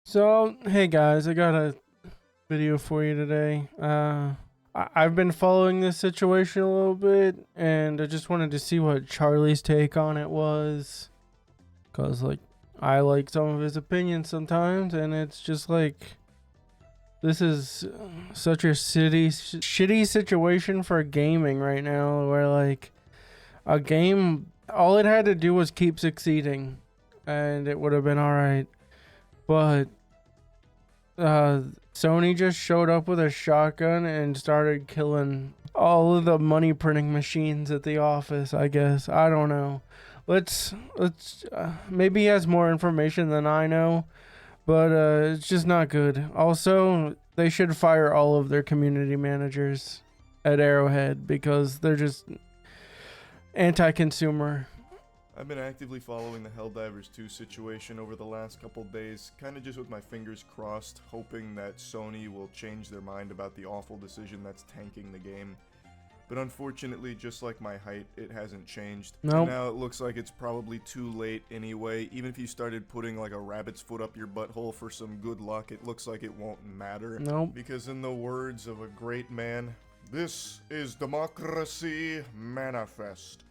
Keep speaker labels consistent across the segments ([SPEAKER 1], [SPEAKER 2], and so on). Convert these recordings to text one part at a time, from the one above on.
[SPEAKER 1] So, hey guys, I got a video for you today. I've been following this situation a little bit, and I just wanted to see what Charlie's take on it was. Cause I like some of his opinions sometimes, and it's just like this is such a shitty situation for gaming right now, where like a game, all it had to do was keep succeeding, and it would have been all right, but Sony just showed up with a shotgun and started killing all of the money printing machines at the office, I guess. I don't know. Let's maybe he has more information than I know, but it's just not good. Also, they should fire all of their community managers at Arrowhead because they're just anti-consumer.
[SPEAKER 2] I've been actively following the Helldivers 2 situation over the last couple days, kinda just with my fingers crossed, hoping that Sony will change their mind about the awful decision that's tanking the game. But unfortunately, just like my height, it hasn't changed.
[SPEAKER 1] Nope.
[SPEAKER 2] And now it looks like it's probably too late anyway. Even if you started putting like a rabbit's foot up your butthole for some good luck, it looks like it won't matter.
[SPEAKER 1] Nope.
[SPEAKER 2] Because in the words of a great man, this is democracy manifest.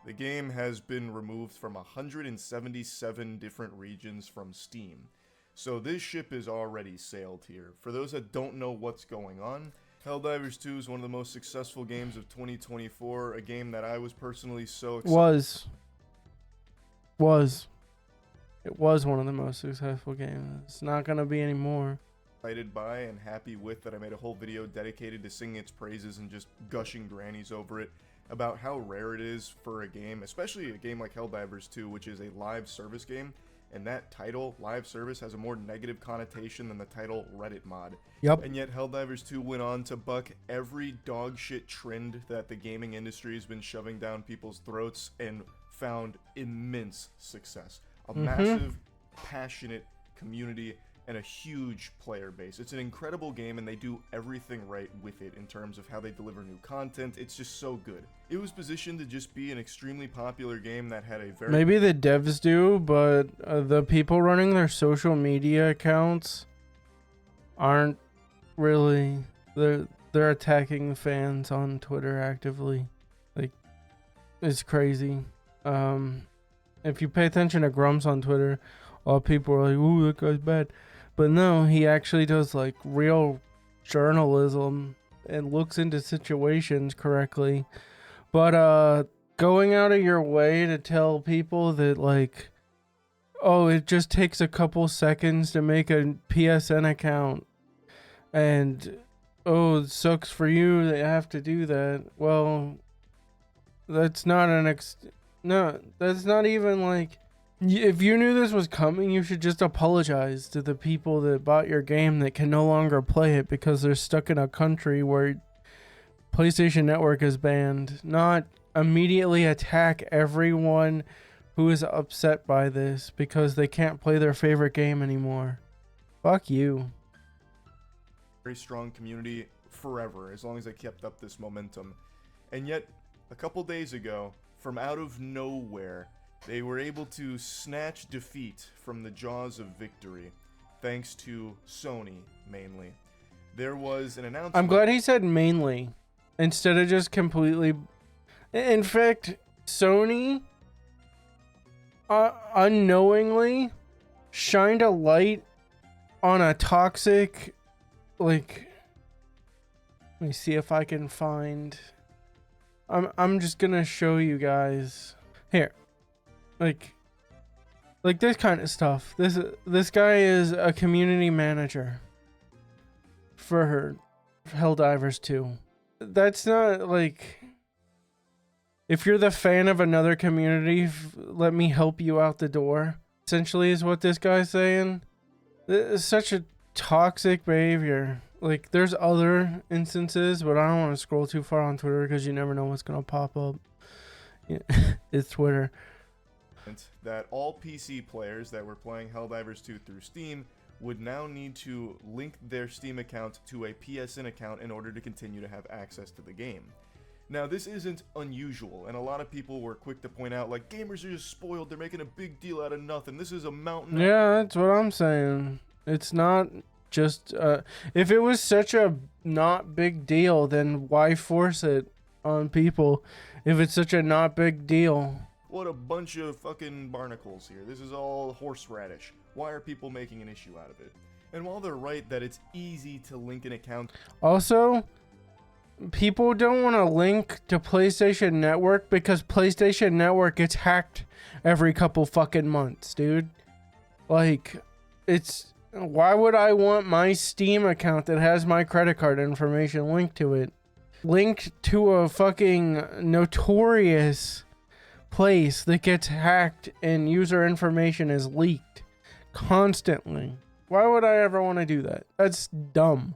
[SPEAKER 2] The game has been removed from 177 different regions from Steam. So this ship is already sailed here. For those that don't know what's going on, Helldivers 2 is one of the most successful games of 2024, a game that I was personally so excited.
[SPEAKER 1] It was one of the most successful games. It's not gonna be anymore.
[SPEAKER 2] Excited by and happy with that I made a whole video dedicated to singing its praises and just gushing grannies over it, about how rare it is for a game, especially a game like Helldivers 2, which is a live service game, and that title, live service, has a more negative connotation than the title Reddit mod.
[SPEAKER 1] Yep.
[SPEAKER 2] And yet Helldivers 2 went on to buck every dogshit trend that the gaming industry has been shoving down people's throats and found immense success. A massive, passionate community and a huge player base. It's an incredible game, and they do everything right with it in terms of how they deliver new content. It's just so good. It was positioned to just be an extremely popular game that had a very...
[SPEAKER 1] Maybe the devs do, but the people running their social media accounts aren't really... They're attacking fans on Twitter actively. Like, it's crazy. If you pay attention to Grumps on Twitter, a lot of people are like, ooh, that guy's bad. But no, he actually does like real journalism and looks into situations correctly. But going out of your way to tell people that like, oh, it just takes a couple seconds to make a PSN account, and oh, it sucks for you that you have to do that. Well, that's not no, that's not even like... If you knew this was coming, you should just apologize to the people that bought your game that can no longer play it because they're stuck in a country where PlayStation Network is banned. Not immediately attack everyone who is upset by this because they can't play their favorite game anymore. Fuck you.
[SPEAKER 2] very strong community forever, as long as they kept up this momentum. And yet, a couple days ago, from out of nowhere, they were able to snatch defeat from the jaws of victory, thanks to Sony, mainly. There was an announcement...
[SPEAKER 1] I'm glad he said mainly, instead of just completely... In fact, Sony unknowingly shined a light on a toxic... Like... Let me see if I can find... I'm just gonna show you guys. Here. Like this kind of stuff. This guy is a community manager for Helldivers 2. That's not like, if you're the fan of another community, let me help you out the door. Essentially is what this guy's saying. It's such a toxic behavior. Like, there's other instances, but I don't want to scroll too far on Twitter because you never know what's gonna pop up. Yeah, it's Twitter.
[SPEAKER 2] That all PC players that were playing Helldivers 2 through Steam would now need to link their Steam account to a PSN account in order to continue to have access to the game. Now, this isn't unusual, and a lot of people were quick to point out, like, gamers are just spoiled, they're making a big deal out of nothing, this is a mountain...
[SPEAKER 1] Yeah, that's what I'm saying. It's not just if it was such a not big deal, then why force it on people if it's such a not big deal?
[SPEAKER 2] What a bunch of fucking barnacles here. This is all horseradish. Why are people making an issue out of it? And while they're right that it's easy to link an account,
[SPEAKER 1] Also, people don't want to link to PlayStation Network because PlayStation Network gets hacked every couple fucking months, dude. Like, it's... Why would I want my Steam account that has my credit card information linked to it? Linked to a fucking notorious place that gets hacked and user information is leaked constantly. Why would I ever want to do that? That's dumb.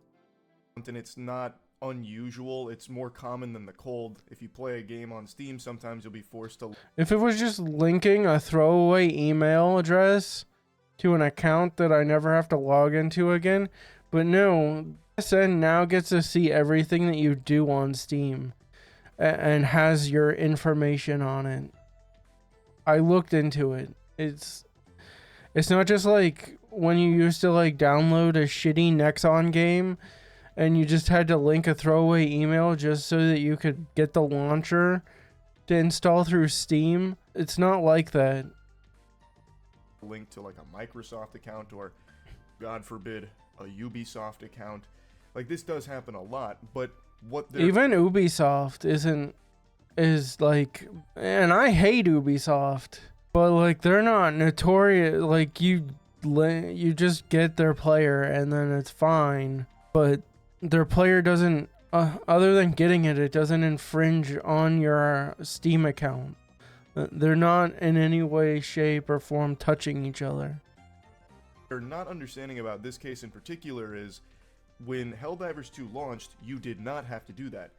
[SPEAKER 2] and it's not unusual. It's more common than the cold. If you play a game on Steam, sometimes you'll be forced to...
[SPEAKER 1] If it was just linking a throwaway email address to an account that I never have to log into again, but no, PSN now gets to see everything that you do on Steam and has your information on it. I looked into it. It's not just like when you used to like download a shitty Nexon game and you just had to link a throwaway email just so that you could get the launcher to install through Steam. It's not like that.
[SPEAKER 2] Link to like a Microsoft account or, God forbid, a Ubisoft account. Like, this does happen a lot, but what they're...
[SPEAKER 1] Even Ubisoft is like, and I hate Ubisoft, but like they're not notorious. Like you just get their player and then it's fine, but their player doesn't, other than getting it, it doesn't infringe on your Steam account. They're not in any way, shape, or form touching each other.
[SPEAKER 2] They're not understanding about this case in particular is when Helldivers 2 launched, you did not have to do that.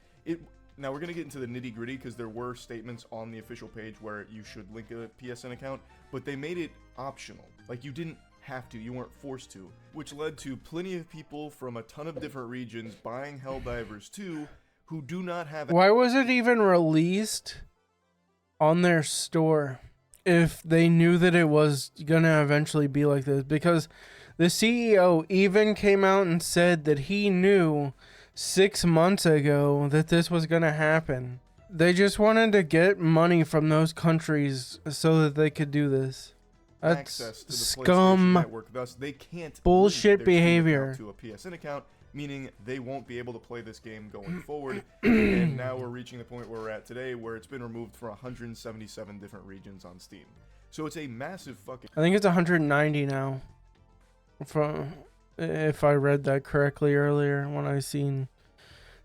[SPEAKER 2] Now we're going to get into the nitty gritty because there were statements on the official page where you should link a PSN account, but they made it optional. Like, you didn't have to, you weren't forced to, which led to plenty of people from a ton of different regions buying Helldivers 2 who do not have...
[SPEAKER 1] Why was it even released on their store if they knew that it was gonna eventually be like this? Because the CEO even came out and said that he knew 6 months ago that this was gonna happen. They just wanted to get money from those countries so that they could do this. That's
[SPEAKER 2] access to the
[SPEAKER 1] scum.
[SPEAKER 2] PlayStation Network, thus they can't
[SPEAKER 1] Bullshit
[SPEAKER 2] link their Steam
[SPEAKER 1] behavior
[SPEAKER 2] account to a PSN account, meaning they won't be able to play this game going forward. And now we're reaching the point where we're at today, where it's been removed from 177 different regions on Steam. So it's a massive fucking...
[SPEAKER 1] I think it's 190 now. If I read that correctly earlier when I seen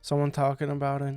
[SPEAKER 1] someone talking about it.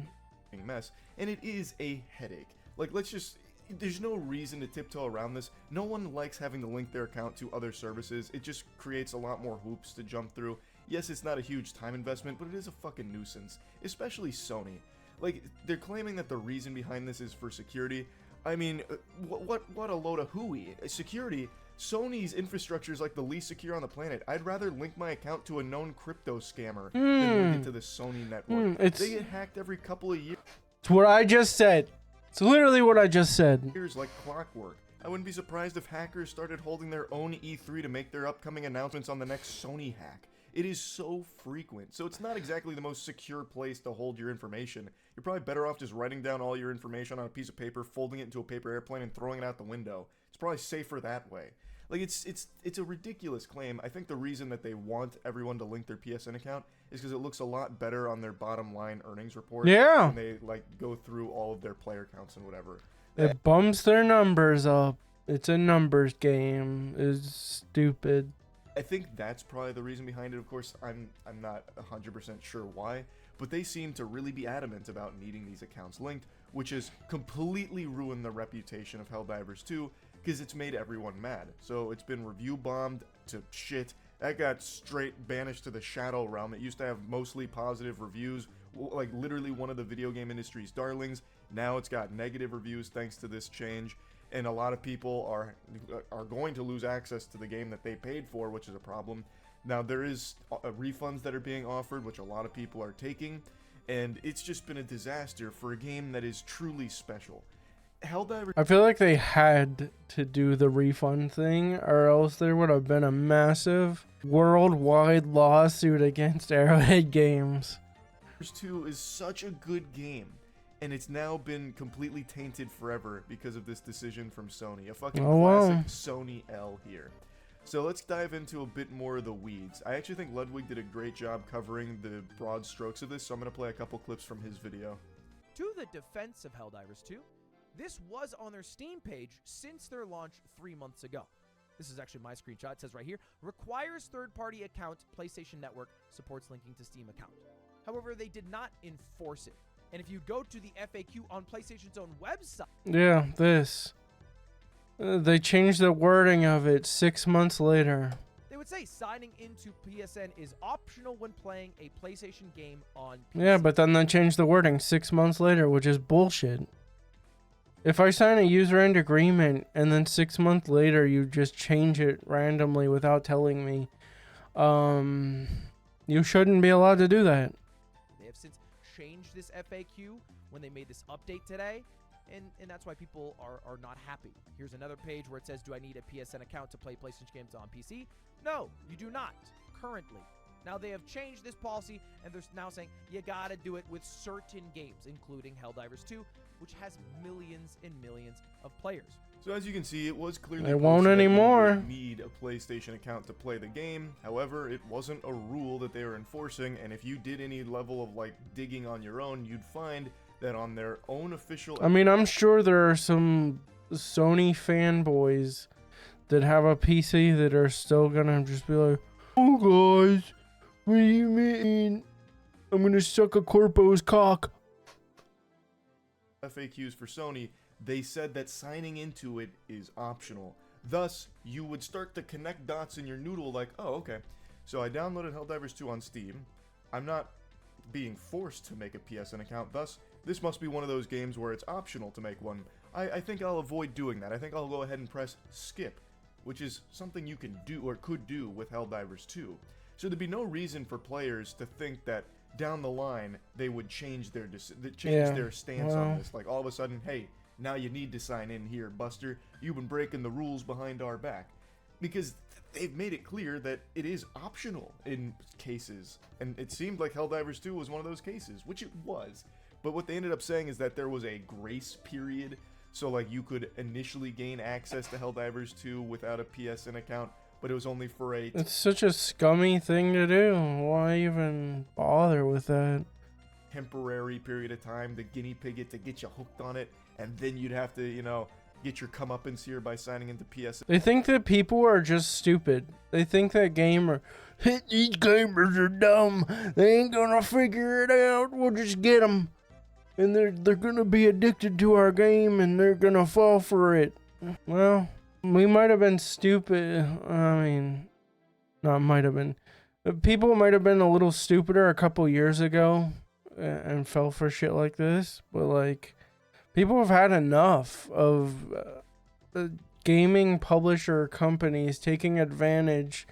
[SPEAKER 2] mess, and it is a headache. Like, there's no reason to tiptoe around this. No one likes having to link their account to other services. It just creates a lot more hoops to jump through. Yes, it's not a huge time investment, but it is a fucking nuisance, especially Sony. Like, they're claiming that the reason behind this is for security. I mean, what a load of hooey. Security? Sony's infrastructure is like the least secure on the planet. I'd rather link my account to a known crypto scammer than link it to the Sony network. They get hacked every couple of years.
[SPEAKER 1] It's what I just said. It's literally what I just said.
[SPEAKER 2] Here's like clockwork. I wouldn't be surprised if hackers started holding their own E3 to make their upcoming announcements on the next Sony hack. It is so frequent, so it's not exactly the most secure place to hold your information. You're probably better off just writing down all your information on a piece of paper, folding it into a paper airplane, and throwing it out the window. It's probably safer that way. Like, it's a ridiculous claim. I think the reason that they want everyone to link their PSN account is because it looks a lot better on their bottom line earnings report.
[SPEAKER 1] Yeah.
[SPEAKER 2] When they, like, go through all of their player counts and whatever.
[SPEAKER 1] It bumps their numbers up. It's a numbers game. It's stupid.
[SPEAKER 2] I think that's probably the reason behind it. Of course, I'm not 100% sure why, but they seem to really be adamant about needing these accounts linked, which has completely ruined the reputation of Helldivers 2, because it's made everyone mad. So it's been review bombed to shit. That got straight banished to the Shadow Realm. It used to have mostly positive reviews, like literally one of the video game industry's darlings. Now it's got negative reviews thanks to this change, and a lot of people are going to lose access to the game that they paid for, which is a problem. Now there is refunds that are being offered, which a lot of people are taking, and it's just been a disaster for a game that is truly special. Helldivers.
[SPEAKER 1] I feel like they had to do the refund thing, or else there would have been a massive worldwide lawsuit against Arrowhead Games.
[SPEAKER 2] 2 is such a good game, and it's now been completely tainted forever because of this decision from Sony. A fucking classic Sony L here. So let's dive into a bit more of the weeds. I actually think Ludwig did a great job covering the broad strokes of this, so I'm going to play a couple clips from his video.
[SPEAKER 3] To the defense of Helldivers 2, this was on their Steam page since their launch 3 months ago. This is actually my screenshot. It says right here, requires third-party account, PlayStation Network, supports linking to Steam account. However, they did not enforce it. And if you go to the FAQ on PlayStation's own website...
[SPEAKER 1] Yeah, this. They changed the wording of it 6 months later.
[SPEAKER 3] They would say signing into PSN is optional when playing a PlayStation game on PC.
[SPEAKER 1] Yeah, but then they changed the wording 6 months later, which is bullshit. If I sign a user-end agreement and then 6 months later you just change it randomly without telling me, you shouldn't be allowed to do that.
[SPEAKER 3] They have since changed this FAQ when they made this update today, and that's why people are not happy. Here's another page where it says, do I need a PSN account to play PlayStation games on PC? No, you do not, currently. Now they have changed this policy, and they're now saying you gotta do it with certain games, including Helldivers 2, which has millions and millions of players.
[SPEAKER 2] So as you can see, it was clearly
[SPEAKER 1] They won't anymore.
[SPEAKER 2] You need a PlayStation account to play the game. However, it wasn't a rule that they were enforcing, and if you did any level of like digging on your own, you'd find that on their own official...
[SPEAKER 1] I mean, I'm sure there are some Sony fanboys that have a PC that are still gonna just be like, oh guys, what do you mean? I'm gonna suck a corpo's cock.
[SPEAKER 2] FAQs for Sony, they said that signing into it is optional. Thus, you would start to connect dots in your noodle like, oh, okay. So I downloaded Helldivers 2 on Steam. I'm not being forced to make a PSN account, thus, this must be one of those games where it's optional to make one. I think I'll avoid doing that. I think I'll go ahead and press skip, which is something you can do or could do with Helldivers 2. So there'd be no reason for players to think that down the line they would change their stance on this. Like all of a sudden, hey, now you need to sign in here, Buster. You've been breaking the rules behind our back. Because they've made it clear that it is optional in cases. And it seemed like Helldivers 2 was one of those cases, which it was. But what they ended up saying is that there was a grace period. So like you could initially gain access to Helldivers 2 without a PSN account, but it was only for a...
[SPEAKER 1] It's such a scummy thing to do. Why even bother with that?
[SPEAKER 2] Temporary period of time to guinea pig it, to get you hooked on it, and then you'd have to, you know, get your comeuppance here by signing into PSN.
[SPEAKER 1] They think that people are just stupid. They think that these gamers are dumb. They ain't gonna figure it out. We'll just get them. And they're gonna be addicted to our game, and they're gonna fall for it. Well, we might have been stupid. I mean, not might have been. People might have been a little stupider a couple years ago and fell for shit like this. But like, people have had enough of gaming publisher companies taking advantage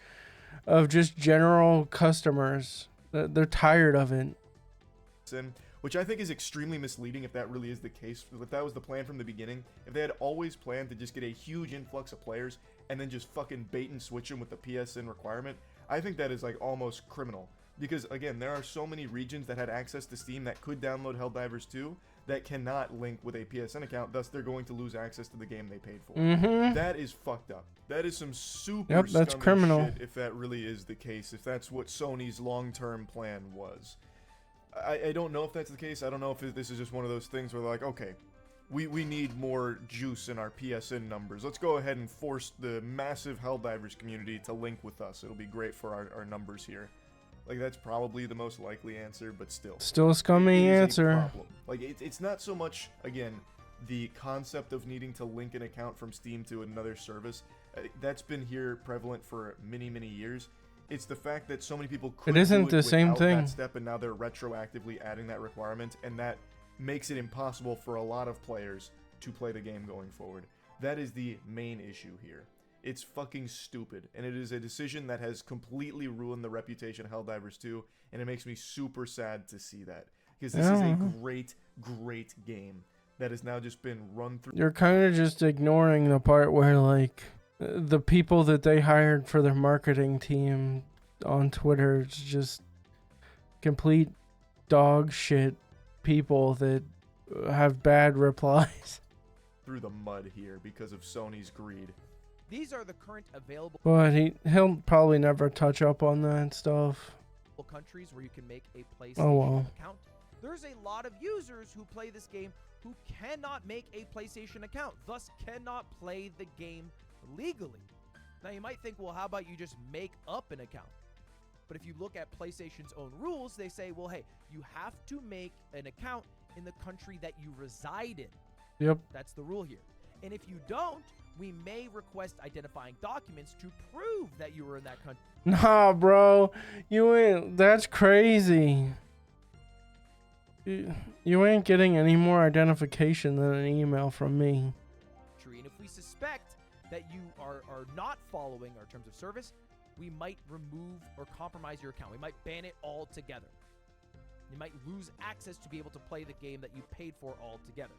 [SPEAKER 1] of just general customers. They're tired of it.
[SPEAKER 2] Which I think is extremely misleading if that really is the case. If that was the plan from the beginning, if they had always planned to just get a huge influx of players and then just fucking bait and switch them with the PSN requirement, I think that is like almost criminal. Because again, there are so many regions that had access to Steam that could download Helldivers 2 that cannot link with a PSN account, thus they're going to lose access to the game they paid for. That is fucked up. That is some super
[SPEAKER 1] that's criminal
[SPEAKER 2] shit if that really is the case, if that's what Sony's long-term plan was. I don't know if that's the case. I don't know if this is just one of those things where they're like, okay, we need more juice in our PSN numbers. Let's go ahead and force the massive Helldivers community to link with us. It'll be great for our numbers here. Like, that's probably the most likely answer, but still.
[SPEAKER 1] Still a scummy answer.
[SPEAKER 2] Like, it's not so much, again, the concept of needing to link an account from Steam to another service. That's been here prevalent for many, many years. It's the fact that so many people couldn't
[SPEAKER 1] it isn't
[SPEAKER 2] do it
[SPEAKER 1] the same
[SPEAKER 2] without
[SPEAKER 1] thing.
[SPEAKER 2] that step, and now they're retroactively adding that requirement, and that makes it impossible for a lot of players to play the game going forward. That is the main issue here. It's fucking stupid, and it is a decision that has completely ruined the reputation of Helldivers 2, and it makes me super sad to see that. Because this is a great, great game that has now just been run through.
[SPEAKER 1] You're kind of just ignoring the part where, like, the people that they hired for their marketing team on Twitter is just complete dog shit people that have bad replies.
[SPEAKER 2] Through the mud here because of Sony's greed.
[SPEAKER 3] These are the current available
[SPEAKER 1] But he'll probably never touch up on that stuff.
[SPEAKER 3] countries where you can make a PlayStation
[SPEAKER 1] Oh, well.
[SPEAKER 3] account. There's a lot of users who play this game who cannot make a PlayStation account, thus cannot play the game legally. Now you might think, well, how about you just make up an account? But if you look at PlayStation's own rules, they say, well, hey, you have to make an account in the country that you reside in.
[SPEAKER 1] Yep.
[SPEAKER 3] That's the rule here. And if you don't, we may request identifying documents to prove that you were in that country.
[SPEAKER 1] Nah, bro. You ain't. That's crazy. You ain't getting any more identification than an email from me.
[SPEAKER 3] And if we suspect that you are not following our terms of service, we might remove or compromise your account. We might ban it altogether. You might lose access to be able to play the game that you paid for altogether.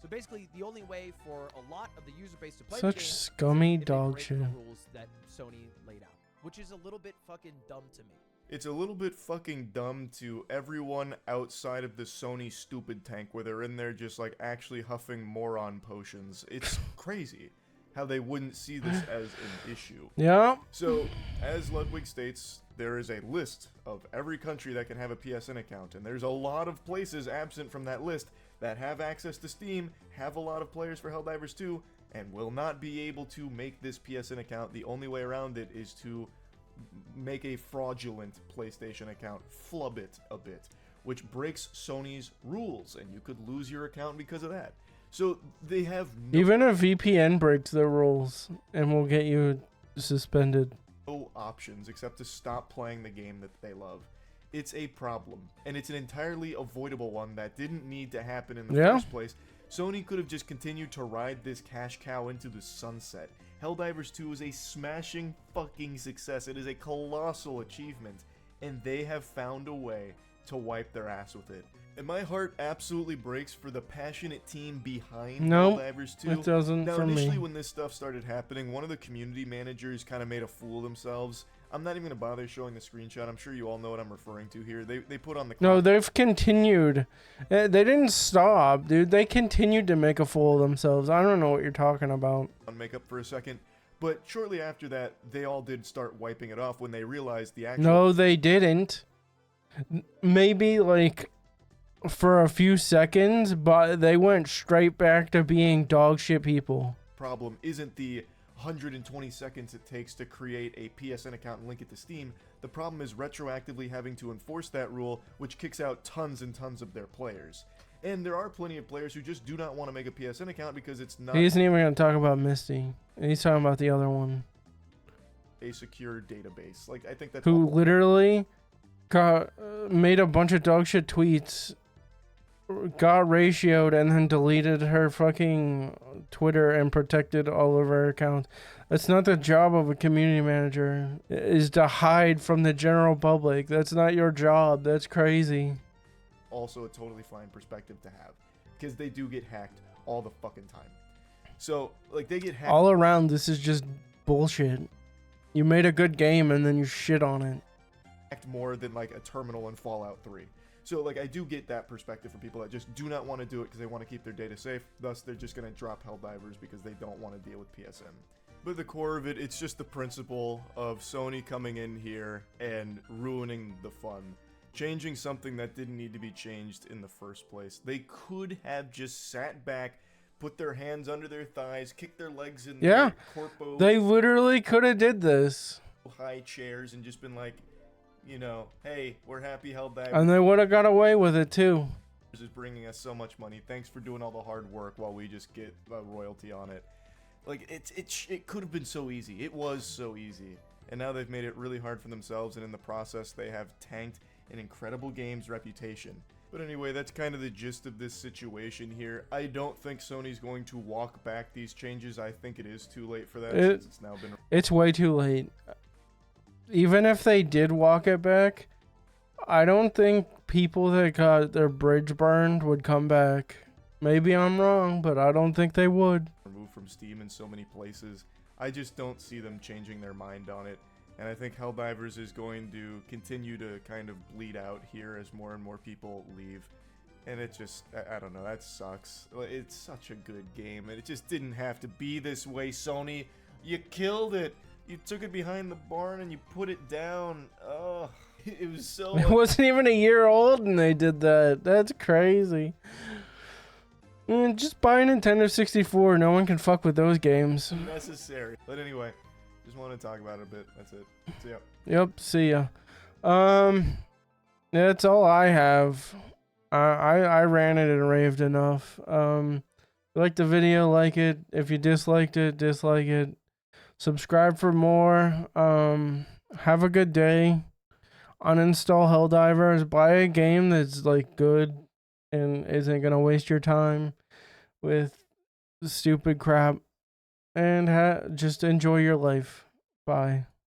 [SPEAKER 3] So basically, the only way for a lot of the user base to play the game
[SPEAKER 1] Such
[SPEAKER 3] is
[SPEAKER 1] scummy
[SPEAKER 3] if they
[SPEAKER 1] dog
[SPEAKER 3] break
[SPEAKER 1] shit.
[SPEAKER 3] the rules that Sony laid out, which is a little bit fucking dumb to me.
[SPEAKER 2] It's a little bit fucking dumb to everyone outside of the Sony stupid tank where they're in there just like actually huffing moron potions. It's crazy how they wouldn't see this as an issue.
[SPEAKER 1] Yeah.
[SPEAKER 2] So, as Ludwig states, there is a list of every country that can have a PSN account, and there's a lot of places absent from that list that have access to Steam, have a lot of players for Helldivers 2, and will not be able to make this PSN account. The only way around it is to make a fraudulent PlayStation account, flub it a bit, which breaks Sony's rules, and you could lose your account because of that. So they have
[SPEAKER 1] Even a VPN breaks the rules and will get you suspended.
[SPEAKER 2] no options except to stop playing the game that they love. It's a problem, and it's an entirely avoidable one that didn't need to happen in the first place. Sony could have just continued to ride this cash cow into the sunset. Helldivers 2 is a smashing fucking success. It is a colossal achievement, and they have found a way to wipe their ass with it. And my heart absolutely breaks for the passionate team behind Helldivers 2.
[SPEAKER 1] It doesn't
[SPEAKER 2] Now,
[SPEAKER 1] for
[SPEAKER 2] initially
[SPEAKER 1] me.
[SPEAKER 2] when this stuff started happening, one of the community managers kind of made a fool of themselves. I'm not even going to bother showing the screenshot. I'm sure you all know what I'm referring to here. They put on the...
[SPEAKER 1] No, they've continued. They didn't stop, dude. They continued to make a fool of themselves. I don't know what you're talking about.
[SPEAKER 2] On makeup for a second. But shortly after that, they all did start wiping it off when they realized the actual...
[SPEAKER 1] No, they didn't. Maybe, like, for a few seconds, but they went straight back to being dog shit people.
[SPEAKER 2] problem isn't the 120 seconds it takes to create a PSN account and link it to Steam. The problem is retroactively having to enforce that rule, which kicks out tons and tons of their players. And there are plenty of players who just do not want to make a PSN account because it's not
[SPEAKER 1] He isn't even going to talk about Misty. He's talking about the other one.
[SPEAKER 2] a secure database. Like, I think that's
[SPEAKER 1] Who
[SPEAKER 2] awful.
[SPEAKER 1] literally made a bunch of dog shit tweets, got ratioed, and then deleted her fucking Twitter and protected all of her accounts. That's not the job of a community manager, is to hide from the general public. That's not your job. That's crazy.
[SPEAKER 2] Also a totally fine perspective to have, because they do get hacked all the fucking time. So, like, they get hacked
[SPEAKER 1] All around, this is just bullshit. You made a good game and then you shit on it.
[SPEAKER 2] more than, like, a terminal in Fallout 3. So, like, I do get that perspective from people that just do not want to do it because they want to keep their data safe. Thus, they're just going to drop Helldivers because they don't want to deal with PSN. But the core of it, it's just the principle of Sony coming in here and ruining the fun. Changing something that didn't need to be changed in the first place. They could have just sat back, put their hands under their thighs, kicked their legs in their corpo
[SPEAKER 1] They literally could have did this.
[SPEAKER 2] high chairs and just been like, you know, hey, we're happy Helldivers
[SPEAKER 1] And they would have got away with it too.
[SPEAKER 2] is bringing us so much money. Thanks for doing all the hard work while we just get a royalty on it. Like, it could have been so easy. It was so easy. And now they've made it really hard for themselves, and in the process, they have tanked an incredible game's reputation. But anyway, that's kind of the gist of this situation here. I don't think Sony's going to walk back these changes. I think it is too late for that since it's now been...
[SPEAKER 1] It's way too late. Even if they did walk it back, I don't think people that got their bridge burned would come back. Maybe I'm wrong, but I don't think they would.
[SPEAKER 2] Removed from Steam in so many places. I just don't see them changing their mind on it. And I think Helldivers is going to continue to kind of bleed out here as more and more people leave. And it just, I don't know, that sucks. It's such a good game, and it just didn't have to be this way, Sony. You killed it. You took it behind the barn and you put it down. Oh, it was so...
[SPEAKER 1] It wasn't even a year old and they did that. That's crazy. Just buy a Nintendo 64. No one can fuck with those games.
[SPEAKER 2] Necessary. But anyway, just want to talk about it a bit. That's it. See ya.
[SPEAKER 1] Yep, see ya. That's all I have. I ranted and raved enough. If you liked the video, like it. If you disliked it, dislike it. Subscribe for more. Have a good day. Uninstall Helldivers. Buy a game that's like good and isn't gonna waste your time with stupid crap. And just enjoy your life. Bye.